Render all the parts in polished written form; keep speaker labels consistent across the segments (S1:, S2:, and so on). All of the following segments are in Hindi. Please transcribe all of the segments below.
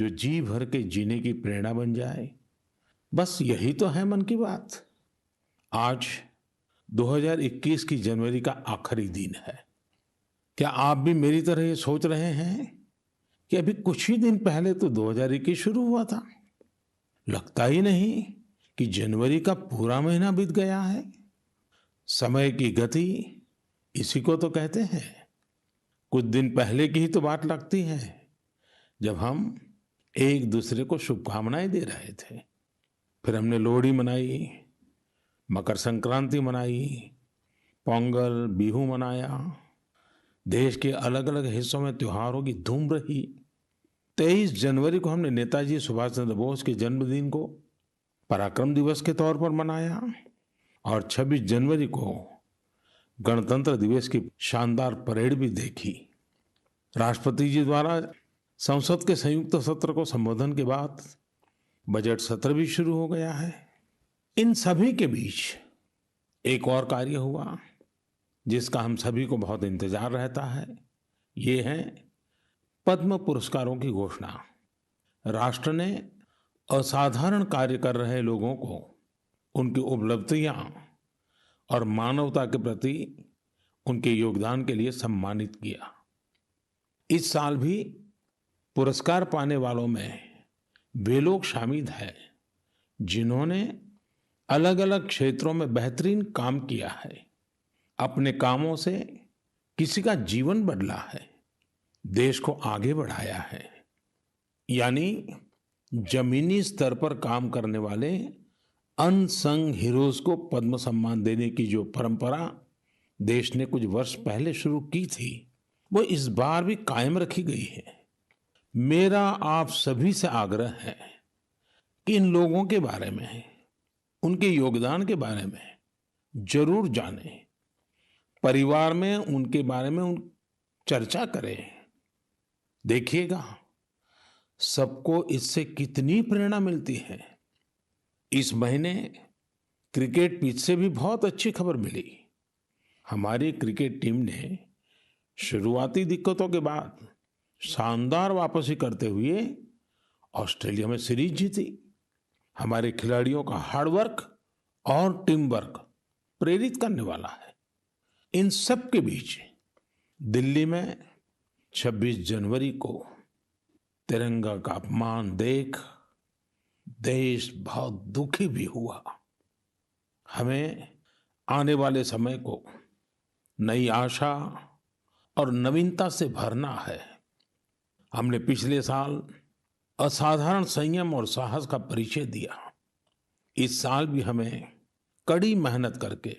S1: जो जी भर के जीने की प्रेरणा बन जाए। बस यही तो है मन की बात। आज 2021 की जनवरी का आखिरी दिन है। क्या आप भी मेरी तरह ये सोच रहे हैं कि अभी कुछ ही दिन पहले तो 2021 शुरू हुआ था? लगता ही नहीं कि जनवरी का पूरा महीना बीत गया है। समय की गति इसी को तो कहते हैं। कुछ दिन पहले की ही तो बात लगती है जब हम एक दूसरे को शुभकामनाएं दे रहे थे। फिर हमने लोहड़ी मनाई, मकर संक्रांति मनाई, पोंगल, बिहू मनाया। देश के अलग अलग हिस्सों में त्योहारों की धूम रही। 23 जनवरी को हमने नेताजी सुभाष चंद्र बोस के जन्मदिन को पराक्रम दिवस के तौर पर मनाया और 26 जनवरी को गणतंत्र दिवस की शानदार परेड भी देखी। राष्ट्रपति जी द्वारा संसद के संयुक्त सत्र को संबोधन के बाद बजट सत्र भी शुरू हो गया है। इन सभी के बीच एक और कार्य हुआ जिसका हम सभी को बहुत इंतजार रहता है। ये है पद्म पुरस्कारों की घोषणा। राष्ट्र ने असाधारण कार्य कर रहे लोगों को उनकी उपलब्धियां और मानवता के प्रति उनके योगदान के लिए सम्मानित किया। इस साल भी पुरस्कार पाने वालों में वे लोग शामिल हैं जिन्होंने अलग अलग क्षेत्रों में बेहतरीन काम किया है। अपने कामों से किसी का जीवन बदला है, देश को आगे बढ़ाया है। यानी जमीनी स्तर पर काम करने वाले अनसंग हीरोज को पद्म सम्मान देने की जो परंपरा देश ने कुछ वर्ष पहले शुरू की थी, वो इस बार भी कायम रखी गई है। मेरा आप सभी से आग्रह है कि इन लोगों के बारे में, उनके योगदान के बारे में जरूर जानें। परिवार में उनके बारे में चर्चा करें। देखिएगा सबको इससे कितनी प्रेरणा मिलती है। इस महीने क्रिकेट पिच से भी बहुत अच्छी खबर मिली। हमारी क्रिकेट टीम ने शुरुआती दिक्कतों के बाद शानदार वापसी करते हुए ऑस्ट्रेलिया में सीरीज जीती। हमारे खिलाड़ियों का हार्डवर्क और टीम वर्क प्रेरित करने वाला है। इन सब के बीच दिल्ली में 26 जनवरी को तिरंगा का अपमान देख देश बहुत दुखी भी हुआ। हमें आने वाले समय को नई आशा और नवीनता से भरना है। हमने पिछले साल असाधारण संयम और साहस का परिचय दिया। इस साल भी हमें कड़ी मेहनत करके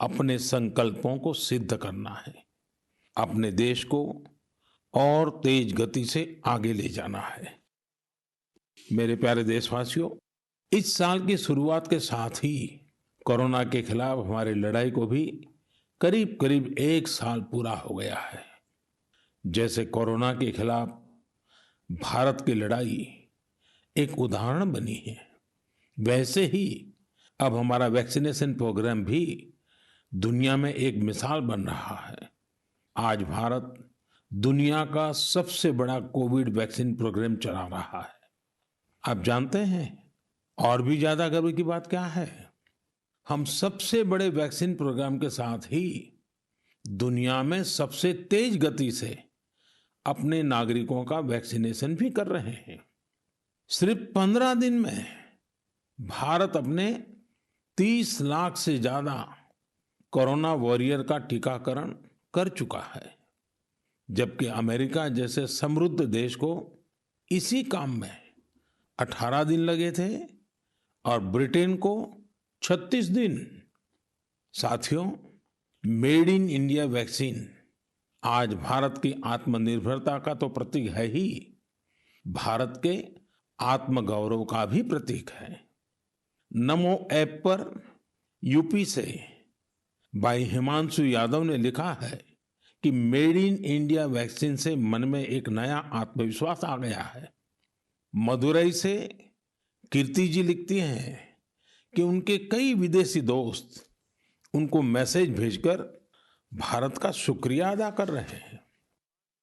S1: अपने संकल्पों को सिद्ध करना है। अपने देश को और तेज गति से आगे ले जाना है। मेरे प्यारे देशवासियों, इस साल की शुरुआत के साथ ही कोरोना के खिलाफ हमारी लड़ाई को भी करीब करीब 1 साल पूरा हो गया है। जैसे कोरोना के खिलाफ भारत की लड़ाई एक उदाहरण बनी है, वैसे ही अब हमारा वैक्सीनेशन प्रोग्राम भी दुनिया में एक मिसाल बन रहा है। आज भारत दुनिया का सबसे बड़ा कोविड वैक्सीन प्रोग्राम चला रहा है। आप जानते हैं और भी ज्यादा गर्व की बात क्या है? हम सबसे बड़े वैक्सीन प्रोग्राम के साथ ही दुनिया में सबसे तेज गति से अपने नागरिकों का वैक्सीनेशन भी कर रहे हैं। सिर्फ 15 दिन में भारत अपने 30 लाख से ज्यादा कोरोना वॉरियर का टीकाकरण कर चुका है, जबकि अमेरिका जैसे समृद्ध देश को इसी काम में 18 दिन लगे थे और ब्रिटेन को 36 दिन। साथियों, मेड इन इंडिया वैक्सीन आज भारत की आत्मनिर्भरता का तो प्रतीक है ही, भारत के आत्मगौरव का भी प्रतीक है। नमो ऐप पर यूपी से भाई हिमांशु यादव ने लिखा है कि मेड इन इंडिया वैक्सीन से मन में एक नया आत्मविश्वास आ गया है। मदुरई से कीर्ति जी लिखती हैं कि उनके कई विदेशी दोस्त उनको मैसेज भेजकर भारत का शुक्रिया अदा कर रहे हैं।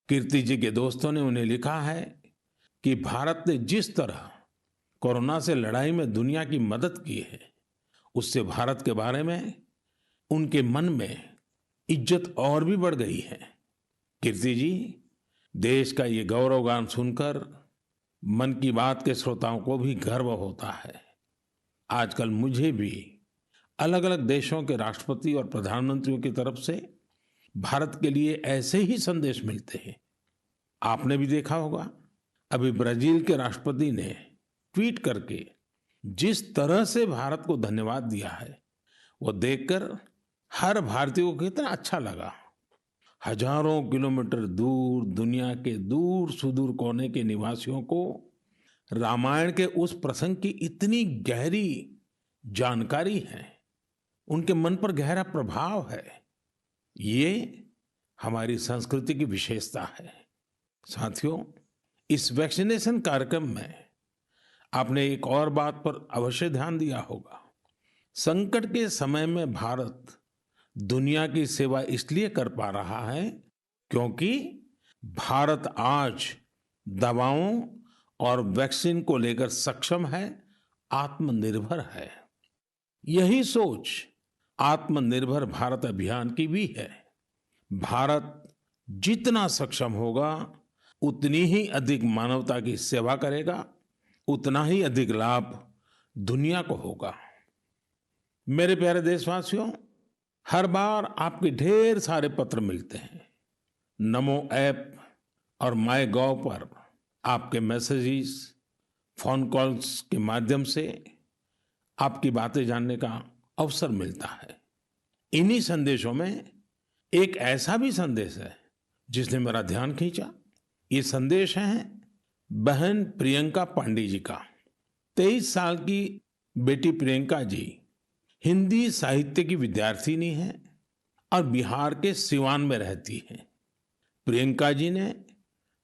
S1: कीर्ति जी के दोस्तों ने उन्हें लिखा है कि भारत ने जिस तरह कोरोना से लड़ाई में दुनिया की मदद की है, उससे भारत के बारे में उनके मन में इज्जत और भी बढ़ गई है। कीर्ति जी, देश का ये गौरवगान सुनकर मन की बात के श्रोताओं को भी गर्व होता है। आजकल मुझे भी अलग अलग देशों के राष्ट्रपति और प्रधानमंत्रियों की तरफ से भारत के लिए ऐसे ही संदेश मिलते हैं। आपने भी देखा होगा, अभी ब्राजील के राष्ट्रपति ने ट्वीट करके जिस तरह से भारत को धन्यवाद दिया है, वो देखकर हर भारतीय को कितना अच्छा लगा। हजारों किलोमीटर दूर दुनिया के दूर सुदूर कोने के निवासियों को रामायण के उस प्रसंग की इतनी गहरी जानकारी है, उनके मन पर गहरा प्रभाव है। ये हमारी संस्कृति की विशेषता है। साथियों, इस वैक्सीनेशन कार्यक्रम में आपने एक और बात पर अवश्य ध्यान दिया होगा। संकट के समय में भारत दुनिया की सेवा इसलिए कर पा रहा है क्योंकि भारत आज दवाओं और वैक्सीन को लेकर सक्षम है, आत्मनिर्भर है। यही सोच आत्मनिर्भर भारत अभियान की भी है। भारत जितना सक्षम होगा, उतनी ही अधिक मानवता की सेवा करेगा, उतना ही अधिक लाभ दुनिया को होगा। मेरे प्यारे देशवासियों, हर बार आपके ढेर सारे पत्र मिलते हैं। नमो ऐप और माय गॉव पर आपके मैसेजेस, फोन कॉल्स के माध्यम से आपकी बातें जानने का अवसर मिलता है। इन्हीं संदेशों में एक ऐसा भी संदेश है जिसने मेरा ध्यान खींचा। ये संदेश है बहन प्रियंका पांडे जी का। 23 साल की बेटी प्रियंका जी हिंदी साहित्य की विद्यार्थिनी है और बिहार के सिवान में रहती है। प्रियंका जी ने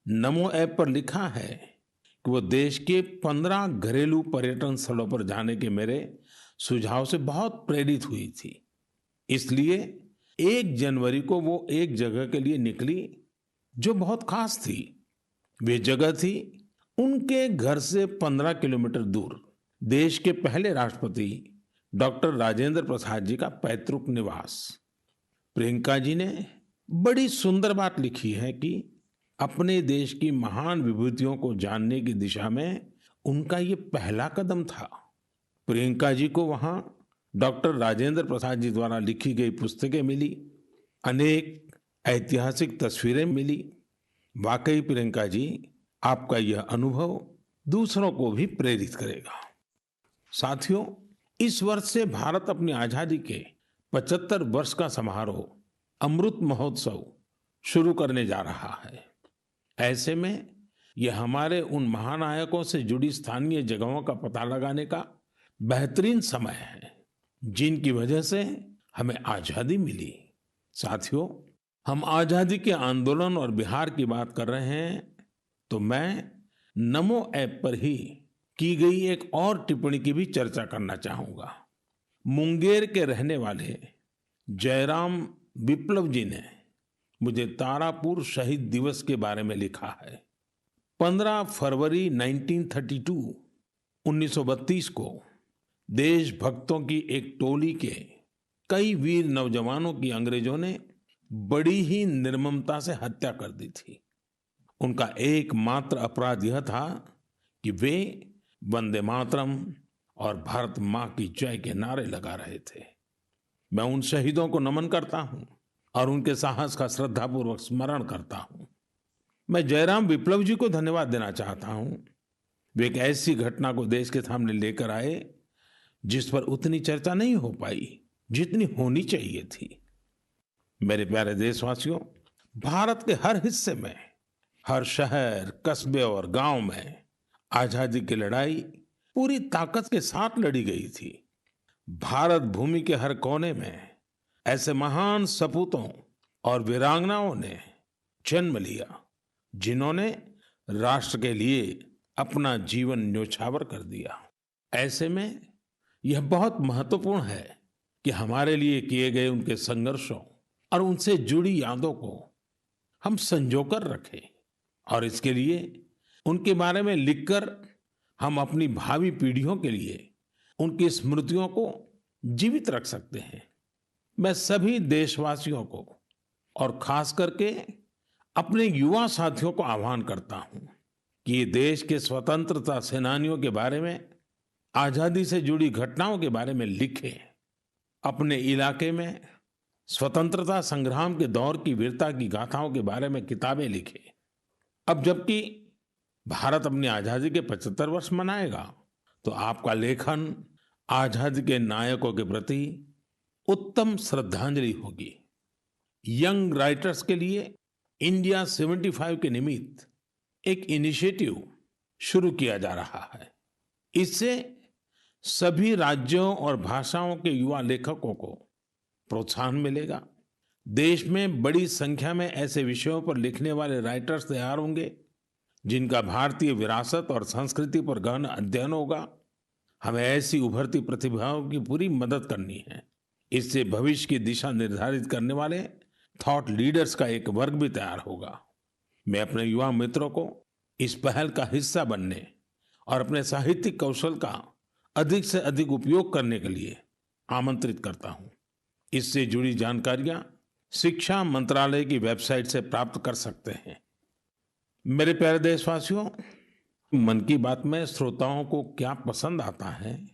S1: नमो ऐप पर लिखा है कि वो देश के 15 घरेलू पर्यटन स्थलों पर जाने के मेरे सुझाव से बहुत प्रेरित हुई थी। इसलिए 1 जनवरी को वो एक जगह के लिए निकली जो बहुत खास थी। वे जगह थी उनके घर से 15 किलोमीटर दूर देश के पहले राष्ट्रपति डॉक्टर राजेंद्र प्रसाद जी का पैतृक निवास। प्रियंका जी ने बड़ी सुंदर बात लिखी है कि अपने देश की महान विभूतियों को जानने की दिशा में उनका ये पहला कदम था। प्रियंका जी को वहां डॉक्टर राजेंद्र प्रसाद जी द्वारा लिखी गई पुस्तकें मिली, अनेक ऐतिहासिक तस्वीरें मिली। वाकई प्रियंका जी, आपका यह अनुभव दूसरों को भी प्रेरित करेगा। साथियों, इस वर्ष से भारत अपनी आजादी के 75 वर्ष का समारोह अमृत महोत्सव शुरू करने जा रहा है। ऐसे में यह हमारे उन महानायकों से जुड़ी स्थानीय जगहों का पता लगाने का बेहतरीन समय है जिनकी वजह से हमें आजादी मिली। साथियों, हम आजादी के आंदोलन और बिहार की बात कर रहे हैं तो मैं नमो ऐप पर ही की गई एक और टिप्पणी की भी चर्चा करना चाहूंगा। मुंगेर के रहने वाले जयराम विप्लव जी ने मुझे तारापुर शहीद दिवस के बारे में लिखा है। 15 फरवरी 1932 को देशभक्तों की एक टोली के कई वीर नौजवानों की अंग्रेजों ने बड़ी ही निर्ममता से हत्या कर दी थी। उनका एकमात्र अपराध यह था कि वे वंदे मातरम और भारत मां की जय के नारे लगा रहे थे। मैं उन शहीदों को नमन करता हूं और उनके साहस का श्रद्धापूर्वक स्मरण करता हूं। मैं जयराम विप्लव जी को धन्यवाद देना चाहता हूं। वे एक ऐसी घटना को देश के सामने लेकर आए जिस पर उतनी चर्चा नहीं हो पाई जितनी होनी चाहिए थी। मेरे प्यारे देशवासियों, भारत के हर हिस्से में, हर शहर, कस्बे और गांव में आजादी की लड़ाई पूरी ताकत के साथ लड़ी गई थी। भारत भूमि के हर कोने में ऐसे महान सपूतों और वीरांगनाओं ने जन्म लिया जिन्होंने राष्ट्र के लिए अपना जीवन न्योछावर कर दिया। ऐसे में यह बहुत महत्वपूर्ण है कि हमारे लिए किए गए उनके संघर्षों और उनसे जुड़ी यादों को हम संजो कर रखें और इसके लिए उनके बारे में लिखकर हम अपनी भावी पीढ़ियों के लिए उनकी स्मृतियों को जीवित रख सकते हैं। मैं सभी देशवासियों को और खास करके अपने युवा साथियों को आह्वान करता हूं कि ये देश के स्वतंत्रता सेनानियों के बारे में, आजादी से जुड़ी घटनाओं के बारे में लिखें। अपने इलाके में स्वतंत्रता संग्राम के दौर की वीरता की गाथाओं के बारे में किताबें लिखें। अब जबकि भारत अपनी आजादी के 75 वर्ष मनाएगा, तो आपका लेखन आजादी के नायकों के प्रति उत्तम श्रद्धांजलि होगी। यंग राइटर्स के लिए इंडिया 75 के निमित्त एक इनिशिएटिव शुरू किया जा रहा है। इससे सभी राज्यों और भाषाओं के युवा लेखकों को प्रोत्साहन मिलेगा। देश में बड़ी संख्या में ऐसे विषयों पर लिखने वाले राइटर्स तैयार होंगे जिनका भारतीय विरासत और संस्कृति पर गहन अध्ययन होगा। हमें ऐसी उभरती प्रतिभाओं की पूरी मदद करनी है। इससे भविष्य की दिशा निर्धारित करने वाले थॉट लीडर्स का एक वर्ग भी तैयार होगा। मैं अपने युवा मित्रों को इस पहल का हिस्सा बनने और अपने साहित्यिक कौशल का अधिक से अधिक उपयोग करने के लिए आमंत्रित करता हूं। इससे जुड़ी जानकारियां शिक्षा मंत्रालय की वेबसाइट से प्राप्त कर सकते हैं। मेरे प्यारे देशवासियों, मन की बात में श्रोताओं को क्या पसंद आता है,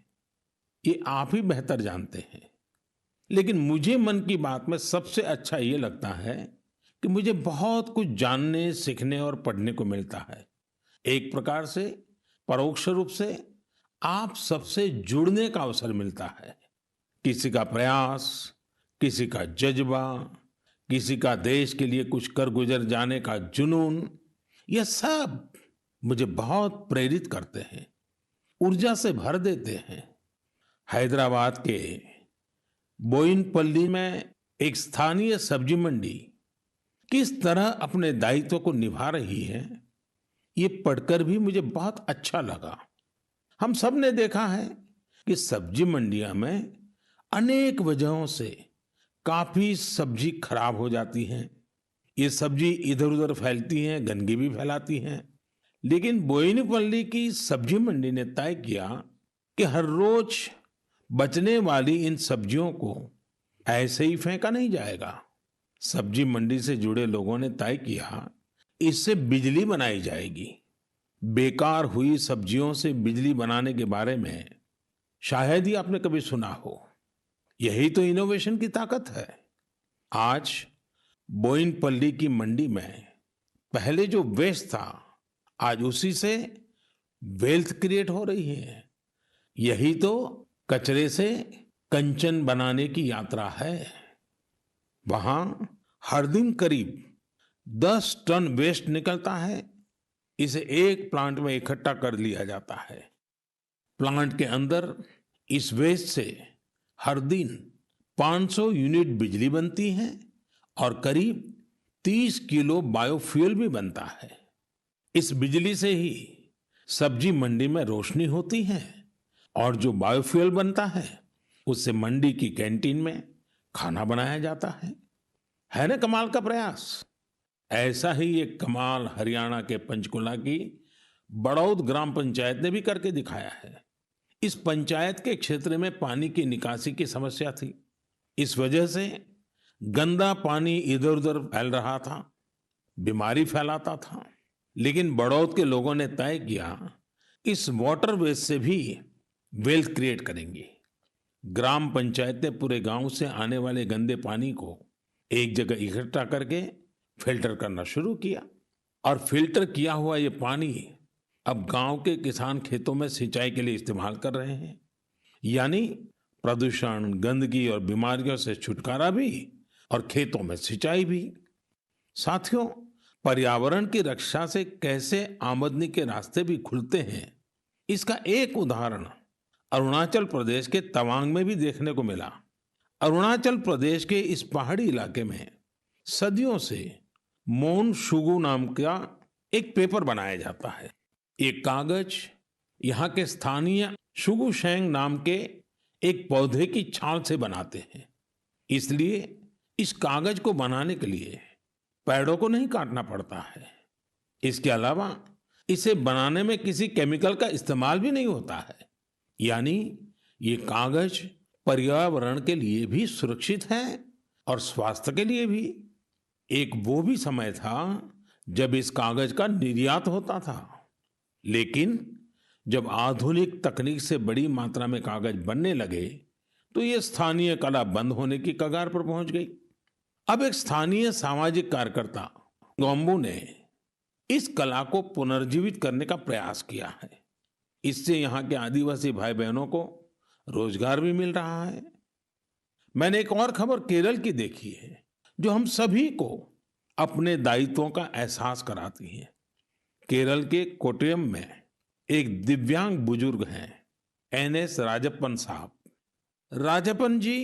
S1: ये आप ही बेहतर जानते हैं। लेकिन मुझे मन की बात में सबसे अच्छा ये लगता है कि मुझे बहुत कुछ जानने, सीखने और पढ़ने को मिलता है। एक प्रकार से परोक्ष रूप से आप सबसे जुड़ने का अवसर मिलता है। किसी का प्रयास, किसी का जज्बा, किसी का देश के लिए कुछ कर गुजर जाने का जुनून, यह सब मुझे बहुत प्रेरित करते हैं, ऊर्जा से भर देते हैं। हैदराबाद के बोयिनपल्ली में एक स्थानीय सब्जी मंडी किस तरह अपने दायित्व को निभा रही है, ये पढ़कर भी मुझे बहुत अच्छा लगा। हम सब ने देखा है कि सब्जी मंडियां में अनेक वजहों से काफी सब्जी खराब हो जाती हैं। ये सब्जी इधर उधर फैलती हैं, गंदगी भी फैलाती हैं। लेकिन बोयिनपल्ली की सब्जी मंडी ने तय किया कि हर रोज बचने वाली इन सब्जियों को ऐसे ही फेंका नहीं जाएगा। सब्जी मंडी से जुड़े लोगों ने तय किया इससे बिजली बनाई जाएगी। बेकार हुई सब्जियों से बिजली बनाने के बारे में शायद ही आपने कभी सुना हो। यही तो इनोवेशन की ताकत है। आज बोयिनपल्ली की मंडी में पहले जो वेस्ट था, आज उसी से वेल्थ क्रिएट हो रही है। यही तो कचरे से कंचन बनाने की यात्रा है। वहां हर दिन करीब 10 टन वेस्ट निकलता है। इसे एक प्लांट में इकट्ठा कर लिया जाता है। प्लांट के अंदर इस वेस्ट से हर दिन 500 यूनिट बिजली बनती है और करीब 30 किलो बायोफ्यूल भी बनता है। इस बिजली से ही सब्जी मंडी में रोशनी होती है और जो बायोफ्यूल बनता है उससे मंडी की कैंटीन में खाना बनाया जाता है ना कमाल का प्रयास। ऐसा ही एक कमाल हरियाणा के पंचकुला की बड़ौद ग्राम पंचायत ने भी करके दिखाया है। इस पंचायत के क्षेत्र में पानी की निकासी की समस्या थी। इस वजह से गंदा पानी इधर उधर फैल रहा था, बीमारी फैलाता था। लेकिन बड़ौद के लोगों ने तय किया इस वाटर वेस्ट से भी वेल्थ क्रिएट करेंगे। ग्राम पंचायत ने पूरे गांव से आने वाले गंदे पानी को एक जगह इकट्ठा करके फिल्टर करना शुरू किया और फिल्टर किया हुआ ये पानी अब गांव के किसान खेतों में सिंचाई के लिए इस्तेमाल कर रहे हैं। यानी प्रदूषण, गंदगी और बीमारियों से छुटकारा भी और खेतों में सिंचाई भी। साथियों, पर्यावरण की रक्षा से कैसे आमदनी के रास्ते भी खुलते हैं, इसका एक उदाहरण अरुणाचल प्रदेश के तवांग में भी देखने को मिला। अरुणाचल प्रदेश के इस पहाड़ी इलाके में सदियों से मोन शुगु नाम का एक पेपर बनाया जाता है। ये कागज यहाँ के स्थानीय शुगु शेंग नाम के एक पौधे की छाल से बनाते हैं। इसलिए इस कागज को बनाने के लिए पेड़ों को नहीं काटना पड़ता है। इसके अलावा इसे बनाने में किसी केमिकल का इस्तेमाल भी नहीं होता है। यानी ये कागज पर्यावरण के लिए भी सुरक्षित है और स्वास्थ्य के लिए भी। एक वो भी समय था जब इस कागज का निर्यात होता था, लेकिन जब आधुनिक तकनीक से बड़ी मात्रा में कागज बनने लगे तो ये स्थानीय कला बंद होने की कगार पर पहुंच गई। अब एक स्थानीय सामाजिक कार्यकर्ता गोम्बू ने इस कला को पुनर्जीवित करने का प्रयास किया है। इससे यहाँ के आदिवासी भाई बहनों को रोजगार भी मिल रहा है। मैंने एक और खबर केरल की देखी है जो हम सभी को अपने दायित्वों का एहसास कराती है। केरल के कोट्टयम में एक दिव्यांग बुजुर्ग हैं, एनएस राजप्पन साहब। राजप्पन जी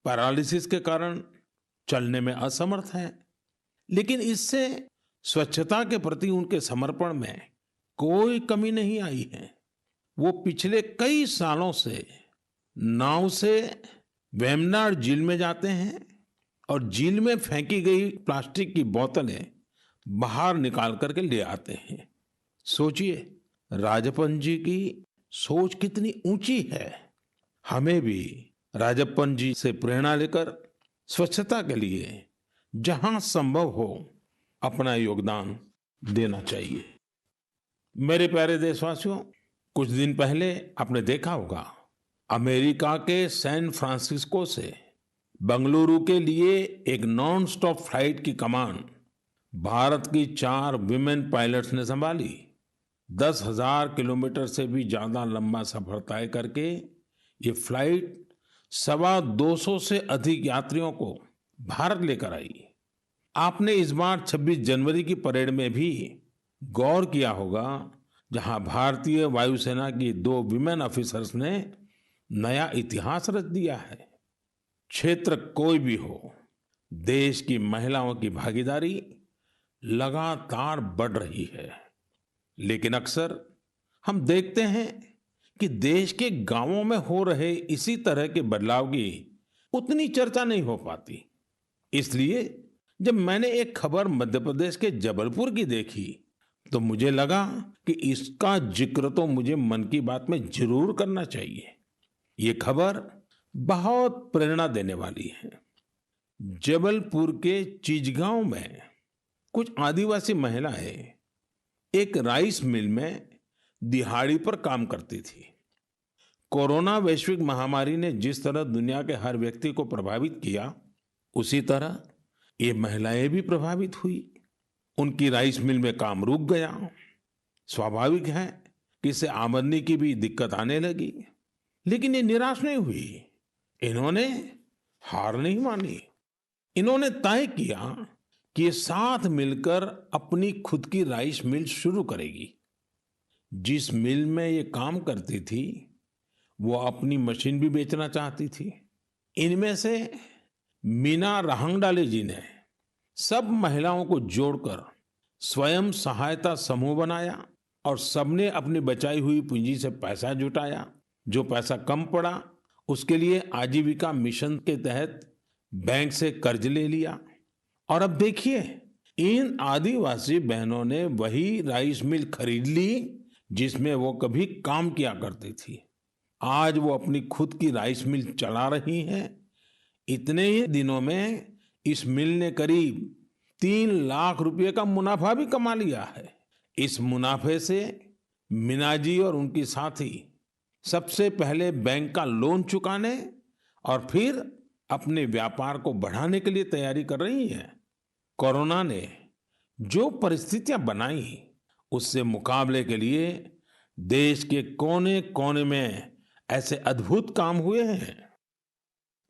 S1: पैरालिसिस के कारण चलने में असमर्थ हैं, लेकिन इससे स्वच्छता के प्रति उनके समर्पण में कोई कमी नहीं आई है। वो पिछले कई सालों से नाव से वेम्बनाड झील में जाते हैं और झील में फेंकी गई प्लास्टिक की बोतलें बाहर निकाल करके ले आते हैं। सोचिए, राजप्पन जी की सोच कितनी ऊंची है। हमें भी राजप्पन जी से प्रेरणा लेकर स्वच्छता के लिए जहां संभव हो अपना योगदान देना चाहिए। मेरे प्यारे देशवासियों, कुछ दिन पहले आपने देखा होगा अमेरिका के सैन फ्रांसिस्को से बंगलुरु के लिए एक नॉन स्टॉप फ्लाइट की कमान भारत की 4 विमेन पायलट्स ने संभाली। 10,000 किलोमीटर से भी ज्यादा लंबा सफर तय करके ये फ्लाइट 225 से अधिक यात्रियों को भारत लेकर आई। आपने इस बार 26 जनवरी की परेड में भी गौर किया होगा, जहां भारतीय वायुसेना की 2 विमेन ऑफिसर्स ने नया इतिहास रच दिया है। क्षेत्र कोई भी हो, देश की महिलाओं की भागीदारी लगातार बढ़ रही है। लेकिन अक्सर हम देखते हैं कि देश के गांवों में हो रहे इसी तरह के बदलाव की उतनी चर्चा नहीं हो पाती। इसलिए जब मैंने एक खबर मध्य प्रदेश के जबलपुर की देखी तो मुझे लगा कि इसका जिक्र तो मुझे मन की बात में जरूर करना चाहिए। ये खबर बहुत प्रेरणा देने वाली है। जबलपुर के चिचगांव में कुछ आदिवासी महिलाएं एक राइस मिल में दिहाड़ी पर काम करती थी। कोरोना वैश्विक महामारी ने जिस तरह दुनिया के हर व्यक्ति को प्रभावित किया, उसी तरह ये महिलाएं भी प्रभावित हुई। उनकी राइस मिल में काम रुक गया। स्वाभाविक है कि इससे आमदनी की भी दिक्कत आने लगी, लेकिन ये निराश नहीं हुई। इन्होंने हार नहीं मानी। इन्होंने तय किया कि ये साथ मिलकर अपनी खुद की राइस मिल शुरू करेगी। जिस मिल में ये काम करती थी वो अपनी मशीन भी बेचना चाहती थी। इनमें से मीना रहंगडाले जी ने सब महिलाओं को जोड़कर स्वयं सहायता समूह बनाया और सबने अपनी बचाई हुई पूंजी से पैसा जुटाया। जो पैसा कम पड़ा उसके लिए आजीविका मिशन के तहत बैंक से कर्ज ले लिया। और अब देखिए, इन आदिवासी बहनों ने वही राइस मिल खरीद ली जिसमें वो कभी काम किया करती थी। आज वो अपनी खुद की राइस मिल चला रही हैं। इतने ही दिनों में इस मिल ने करीब 3 लाख रुपए का मुनाफा भी कमा लिया है। इस मुनाफे से मीना जी और उनकी साथी सबसे पहले बैंक का लोन चुकाने और फिर अपने व्यापार को बढ़ाने के लिए तैयारी कर रही हैं। कोरोना ने जो परिस्थितियां बनाई उससे मुकाबले के लिए देश के कोने कोने में ऐसे अद्भुत काम हुए हैं।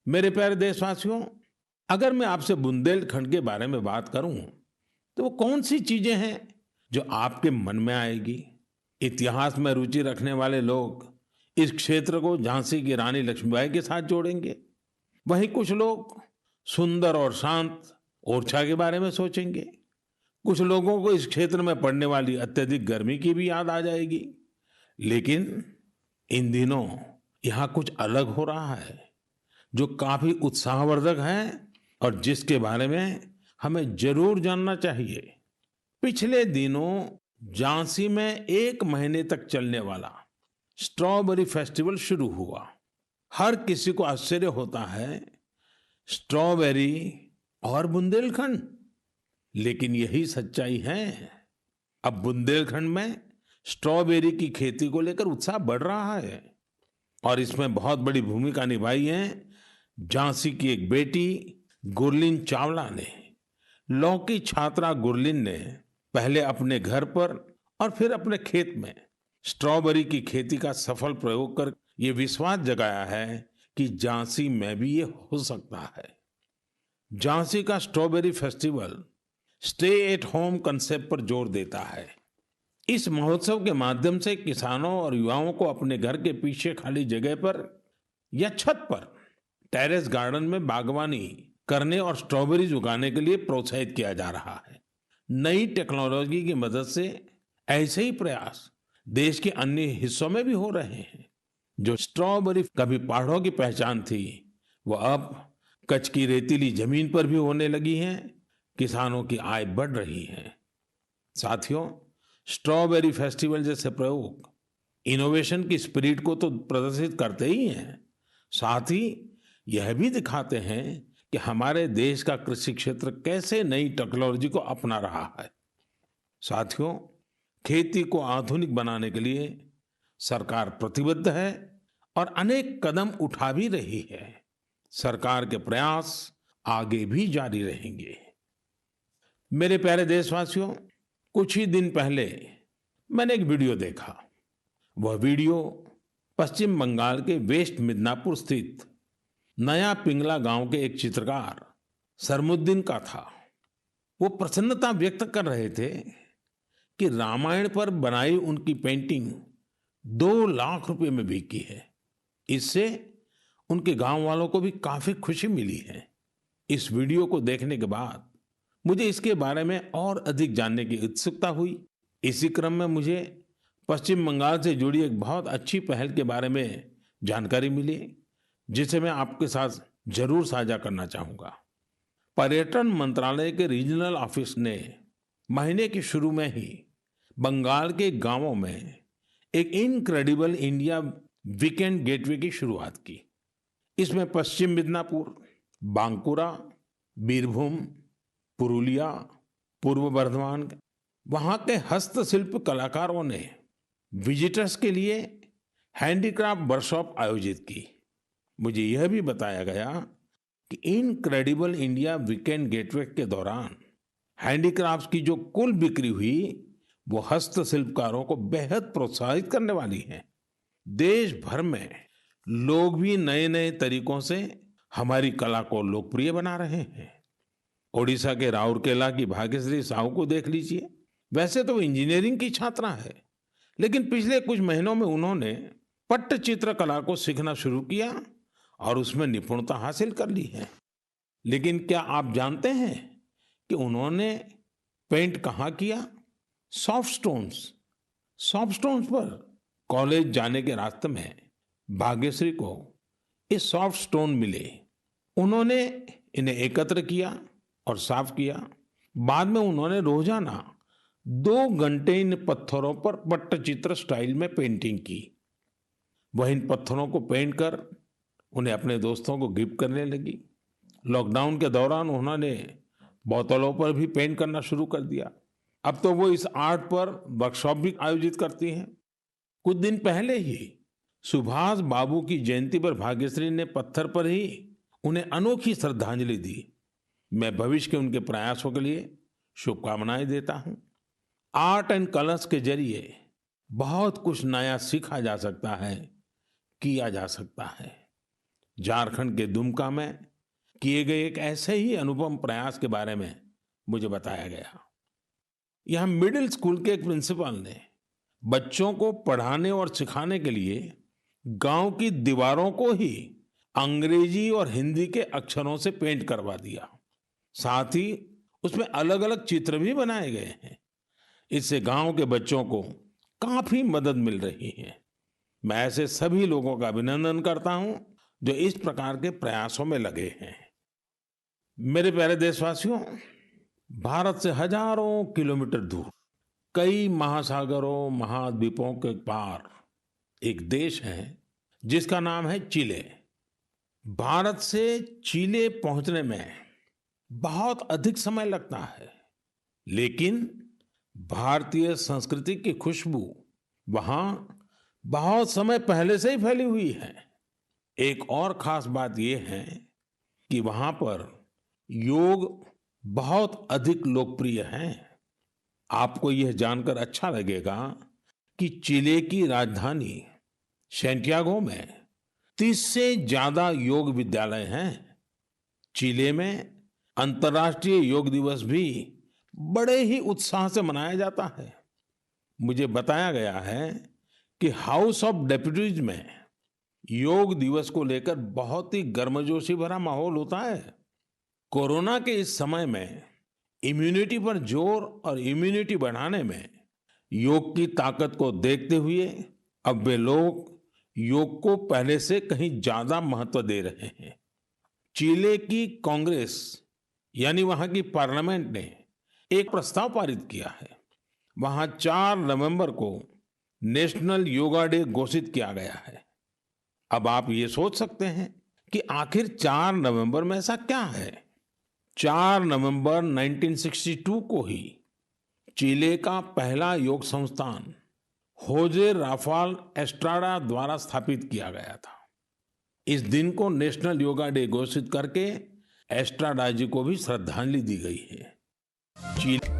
S1: मेरे प्यारे देशवासियों, अगर मैं आपसे बुंदेलखंड के बारे में बात करूं तो वो कौन सी चीजें हैं जो आपके मन में आएगी? इतिहास में रुचि रखने वाले लोग इस क्षेत्र को झांसी की रानी लक्ष्मीबाई के साथ जोड़ेंगे। वहीं कुछ लोग सुंदर और शांत ओरछा के बारे में सोचेंगे। कुछ लोगों को इस क्षेत्र में पड़ने वाली अत्यधिक गर्मी की भी याद आ जाएगी। लेकिन इन दिनों यहाँ कुछ अलग हो रहा है जो काफी उत्साहवर्धक है और जिसके बारे में हमें जरूर जानना चाहिए। पिछले दिनों झांसी में 1 महीने तक चलने वाला स्ट्रॉबेरी फेस्टिवल शुरू हुआ। हर किसी को आश्चर्य होता है, स्ट्रॉबेरी और बुंदेलखंड, लेकिन यही सच्चाई है। अब बुंदेलखंड में स्ट्रॉबेरी की खेती को लेकर उत्साह बढ़ रहा है और इसमें बहुत बड़ी भूमिका निभाई है झांसी की एक बेटी गुरलीन चावला ने। लॉ की छात्रा गुरलीन ने पहले अपने घर पर और फिर अपने खेत में स्ट्रॉबेरी की खेती का सफल प्रयोग कर ये विश्वास जगाया है कि झांसी में भी ये हो सकता है। झांसी का strawberry festival stay at home concept पर जोर देता है। इस महोत्सव के माध्यम से किसानों और युवाओं को अपने घर के पीछे खाली जगह पर या छत पर टेरेस गार्डन में बागवानी करने और स्ट्रॉबेरीज उगाने के लिए प्रोत्साहित किया जा रहा है। नई टेक्नोलॉजी की मदद से ऐसे ही प्रयास देश के अन्य हिस्सों में भी हो रहे हैं। जो स्ट्रॉबेरी कभी पहाड़ों की पहचान थी, वो अब कच्छ की रेतीली जमीन पर भी होने लगी हैं। किसानों की आय बढ़ रही है। साथियों, स्ट्रॉबेरी फेस्टिवल जैसे प्रयोग इनोवेशन की स्पिरिट को तो प्रदर्शित करते ही हैं, साथ ही यह भी दिखाते हैं कि हमारे देश का कृषि क्षेत्र कैसे नई टेक्नोलॉजी को अपना रहा है। साथियों, खेती को आधुनिक बनाने के लिए सरकार प्रतिबद्ध है और अनेक कदम उठा भी रही है। सरकार के प्रयास आगे भी जारी रहेंगे। मेरे प्यारे देशवासियों, कुछ ही दिन पहले मैंने एक वीडियो देखा। वह वीडियो पश्चिम बंगाल के वेस्ट मिदनापुर स्थित नया पिंगला गांव के एक चित्रकार सरमुद्दीन का था। वो प्रसन्नता व्यक्त कर रहे थे कि रामायण पर बनाई उनकी पेंटिंग 2 लाख रुपए में बिकी है। इससे उनके गांव वालों को भी काफी खुशी मिली है। इस वीडियो को देखने के बाद मुझे इसके बारे में और अधिक जानने की उत्सुकता हुई। इसी क्रम में मुझे पश्चिम बंगाल से जुड़ी एक बहुत अच्छी पहल के बारे में जानकारी मिली, जिसे मैं आपके साथ जरूर साझा करना चाहूंगा। पर्यटन मंत्रालय के रीजनल ऑफिस ने महीने के शुरू में ही बंगाल के गांवों में एक इनक्रेडिबल इंडिया वीकेंड गेटवे की शुरुआत की। इसमें पश्चिम मिदनापुर, बांकुरा, बीरभूम, पुरुलिया, पूर्व बर्धमान, वहां के हस्तशिल्प कलाकारों ने विजिटर्स के लिए हैंडीक्राफ्ट वर्कशॉप आयोजित की। मुझे यह भी बताया गया कि इनक्रेडिबल इंडिया वीकेंड गेटवे के दौरान हैंडीक्राफ्ट्स की जो कुल बिक्री हुई, वो हस्तशिल्पकारों को बेहद प्रोत्साहित करने वाली है। देश भर में लोग भी नए नए तरीकों से हमारी कला को लोकप्रिय बना रहे हैं। ओडिशा के राउरकेला की भाग्यश्री साहू को देख लीजिए। वैसे तो इंजीनियरिंग की छात्रा है, लेकिन पिछले कुछ महीनों में उन्होंने पट्टचित्र कला को सीखना शुरू किया और उसमें निपुणता हासिल कर ली है। लेकिन क्या आप जानते हैं कि उन्होंने पेंट कहाँ किया? सॉफ्ट स्टोन्स पर। कॉलेज जाने के रास्ते में भाग्यश्री को ये सॉफ्ट स्टोन मिले। उन्होंने इन्हें एकत्र किया और साफ किया। बाद में उन्होंने रोजाना 2 घंटे इन पत्थरों पर पट्टचित्र स्टाइल में पेंटिंग की। वह इन पत्थरों को पेंट कर उन्हें अपने दोस्तों को गिफ्ट करने लगी। लॉकडाउन के दौरान उन्होंने बोतलों पर भी पेंट करना शुरू कर दिया। अब तो वो इस आर्ट पर वर्कशॉप भी आयोजित करती हैं। कुछ दिन पहले ही सुभाष बाबू की जयंती पर भाग्यश्री ने पत्थर पर ही उन्हें अनोखी श्रद्धांजलि दी। मैं भविष्य के उनके प्रयासों के लिए शुभकामनाएं देता हूं। आर्ट एंड कलर्स के जरिए बहुत कुछ नया सीखा जा सकता है, किया जा सकता है। झारखंड के दुमका में किए गए एक ऐसे ही अनुपम प्रयास के बारे में मुझे बताया गया। यहां मिडिल स्कूल के एक प्रिंसिपल ने बच्चों को पढ़ाने और सिखाने के लिए गांव की दीवारों को ही अंग्रेजी और हिंदी के अक्षरों से पेंट करवा दिया। साथ ही उसमें अलग अलग चित्र भी बनाए गए हैं। इससे गांव के बच्चों को काफी मदद मिल रही है। मैं ऐसे सभी लोगों का अभिनंदन करता हूं जो इस प्रकार के प्रयासों में लगे हैं। मेरे प्यारे देशवासियों, भारत से हजारों किलोमीटर दूर कई महासागरों महाद्वीपों के पार एक देश है जिसका नाम है चिले। भारत से चिले पहुंचने में बहुत अधिक समय लगता है, लेकिन भारतीय संस्कृति की खुशबू वहां बहुत समय पहले से ही फैली हुई है। एक और खास बात यह है कि वहां पर योग बहुत अधिक लोकप्रिय है। आपको यह जानकर अच्छा लगेगा कि चिले की राजधानी सैंटियागो में 30 से ज्यादा योग विद्यालय हैं। चिले में अंतर्राष्ट्रीय योग दिवस भी बड़े ही उत्साह से मनाया जाता है। मुझे बताया गया है कि हाउस ऑफ डेप्यूटीज में योग दिवस को लेकर बहुत ही गर्मजोशी भरा माहौल होता है। कोरोना के इस समय में इम्यूनिटी पर जोर और इम्यूनिटी बढ़ाने में योग की ताकत को देखते हुए अब वे लोग योग को पहले से कहीं ज्यादा महत्व दे रहे हैं। चिले की कांग्रेस यानी वहां की पार्लियामेंट ने एक प्रस्ताव पारित किया है। वहां 4 नवंबर को नेशनल योगा डे घोषित किया गया है। अब आप ये सोच सकते हैं कि आखिर 4 नवंबर में ऐसा क्या है। 4 नवंबर 1962 को ही चिले का पहला योग संस्थान होजे राफाल एस्ट्राडा द्वारा स्थापित किया गया था। इस दिन को नेशनल योगा डे घोषित करके एस्ट्राडा जी को भी श्रद्धांजलि दी गई है। चिले